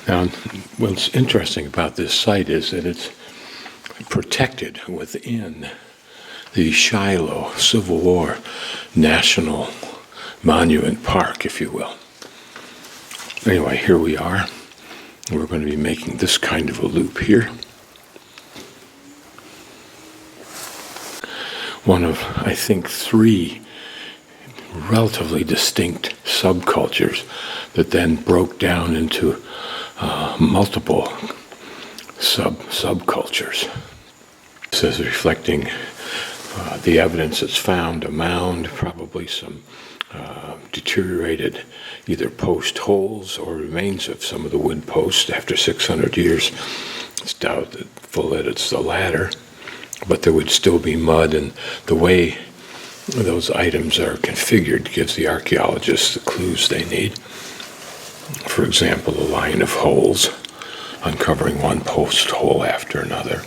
Now, what's interesting about this site is that it's protected within the Shiloh Civil War National Monument Park, if you will. Anyway, here we are. We're going to be making this kind of a loop here. One of, I think, 3 relatively distinct subcultures that then broke down into multiple subcultures. This is reflecting the evidence that's found, a mound, probably some deteriorated either post holes or remains of some of the wood posts after 600 years. It's doubtful that it's the latter, but there would still be mud, and the way those items are configured gives the archaeologists the clues they need. For example, a line of holes, uncovering one post hole after another.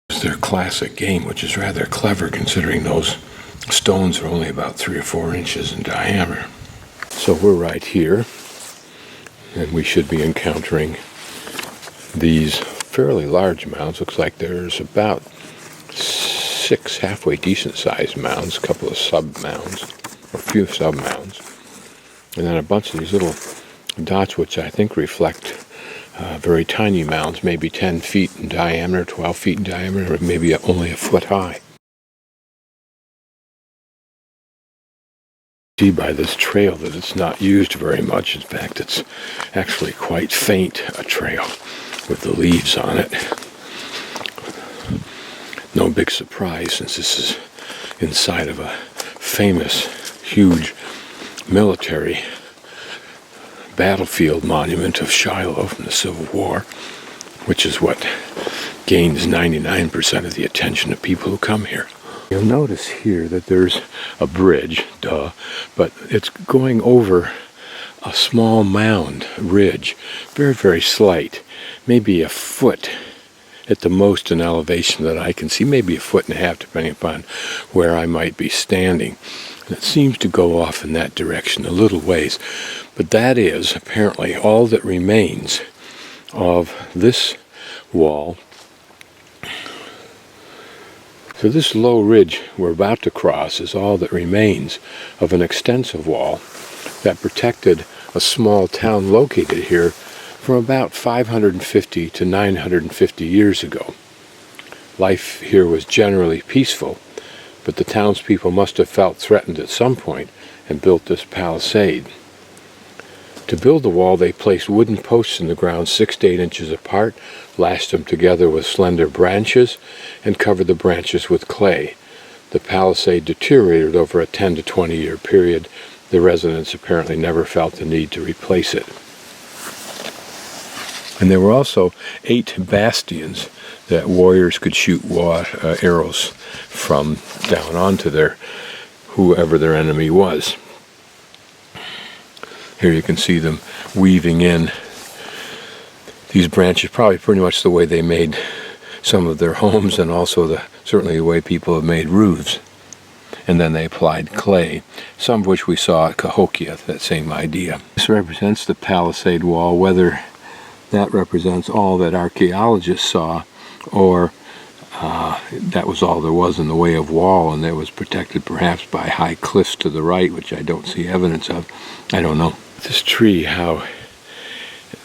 It's their classic game, which is rather clever considering those stones are only about 3 or 4 inches in diameter. So we're right here, and we should be encountering these fairly large mounds. Looks like there's about 6 halfway decent sized mounds, a couple of sub-mounds, or a few sub-mounds, and then a bunch of these little dots which I think reflect very tiny mounds, maybe 10 feet in diameter, 12 feet in diameter, or maybe only a foot high. See by this trail that it's not used very much. In fact, it's actually quite faint, a trail with the leaves on it. No big surprise, since this is inside of a famous, huge military battlefield monument of Shiloh from the Civil War, which is what gains 99% of the attention of people who come here. You'll notice here that there's a bridge, but it's going over a small mound ridge, very, very slight, maybe a foot at the most in elevation that I can see, maybe a foot and a half depending upon where I might be standing. And it seems to go off in that direction a little ways, but that is apparently all that remains of this wall. So this low ridge we're about to cross is all that remains of an extensive wall that protected a small town located here from about 550 to 950 years ago. Life here was generally peaceful, but the townspeople must have felt threatened at some point and built this palisade. To build the wall, they placed wooden posts in the ground 6 to 8 inches apart, lashed them together with slender branches, and covered the branches with clay. The palisade deteriorated over a 10 to 20 year period. The residents apparently never felt the need to replace it. And there were also 8 bastions that warriors could shoot arrows from down onto whoever their enemy was. Here you can see them weaving in these branches, probably pretty much the way they made some of their homes, and also certainly the way people have made roofs. And then they applied clay, some of which we saw at Cahokia, that same idea. This represents the palisade wall. Whether that represents all that archaeologists saw, or that was all there was in the way of wall, and that was protected perhaps by high cliffs to the right, which I don't see evidence of. I don't know. This tree, how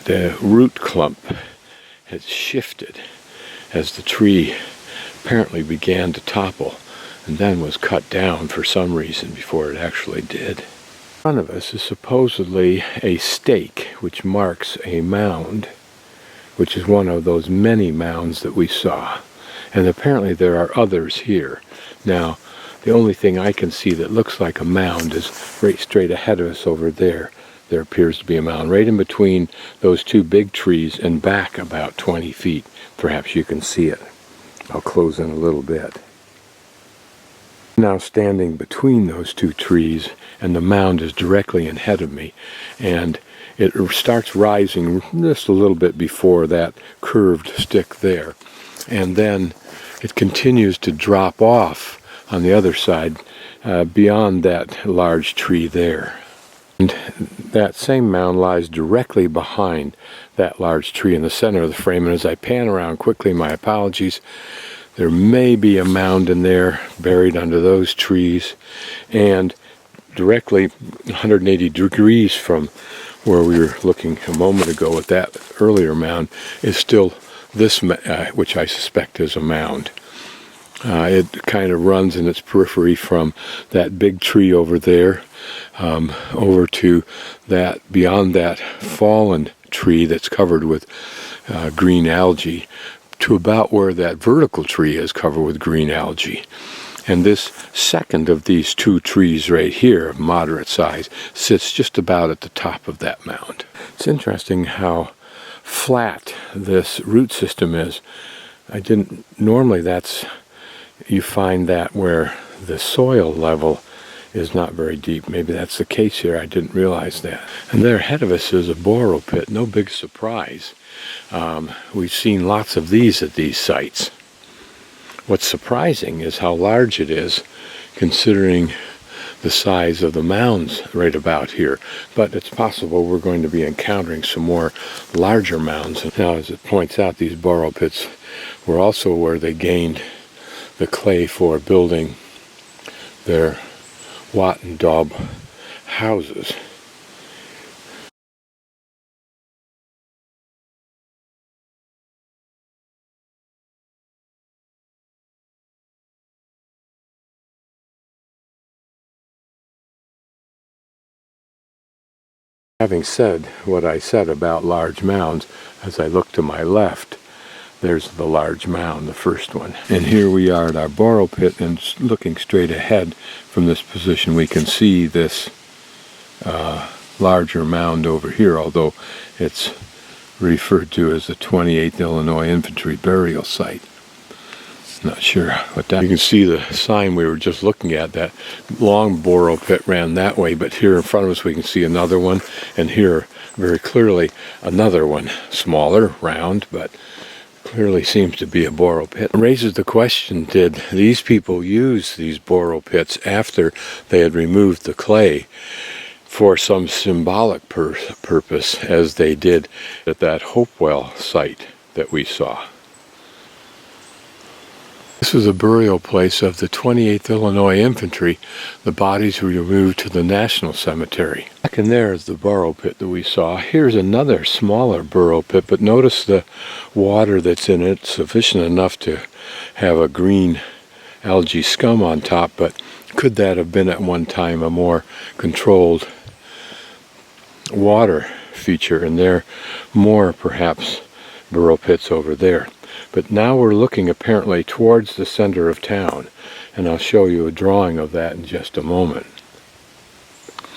the root clump has shifted as the tree apparently began to topple, and then was cut down for some reason before it actually did. In front of us is supposedly a stake which marks a mound, which is one of those many mounds that we saw. And apparently there are others here. Now, the only thing I can see that looks like a mound is right straight ahead of us over there. There appears to be a mound right in between those 2 big trees and back about 20 feet. Perhaps you can see it. I'll close in a little bit. Now standing between those 2 trees, and the mound is directly ahead of me, and it starts rising just a little bit before that curved stick there. And then it continues to drop off on the other side beyond that large tree there. And that same mound lies directly behind that large tree in the center of the frame. And as I pan around quickly, my apologies, there may be a mound in there buried under those trees. And directly 180 degrees from where we were looking a moment ago at that earlier mound is still this, which I suspect is a mound. It kind of runs in its periphery from that big tree over there over to that, beyond that fallen tree that's covered with green algae, to about where that vertical tree is covered with green algae. And this second of these two trees right here, of moderate size, sits just about at the top of that mound. It's interesting how flat this root system is. Normally you find that where the soil level is not very deep. Maybe that's the case here. I didn't realize that. And there ahead of us is a borrow pit. No big surprise. We've seen lots of these at these sites. What's surprising is how large it is, considering the size of the mounds right about here. But it's possible we're going to be encountering some more larger mounds. Now, as it points out, these borrow pits were also where they gained the clay for building their wat and daub houses. Having said what I said about large mounds, as I look to my left, there's the large mound, the first one. And here we are at our borrow pit, and looking straight ahead from this position we can see this larger mound over here, although it's referred to as the 28th Illinois Infantry Burial Site. Not sure what that. You can see the sign we were just looking at. That long borrow pit ran that way, but here in front of us we can see another one, and here very clearly another one, smaller, round, but clearly seems to be a borrow pit. It raises the question, did these people use these borrow pits after they had removed the clay for some symbolic purpose, as they did at that Hopewell site that we saw? This is a burial place of the 28th Illinois Infantry. The bodies were removed to the National Cemetery. Back in there is the borrow pit that we saw. Here's another smaller borrow pit, but notice the water that's in it, sufficient enough to have a green algae scum on top, but could that have been at one time a more controlled water feature? And there are more, perhaps, burrow pits over there. But now we're looking apparently towards the center of town, and I'll show you a drawing of that in just a moment.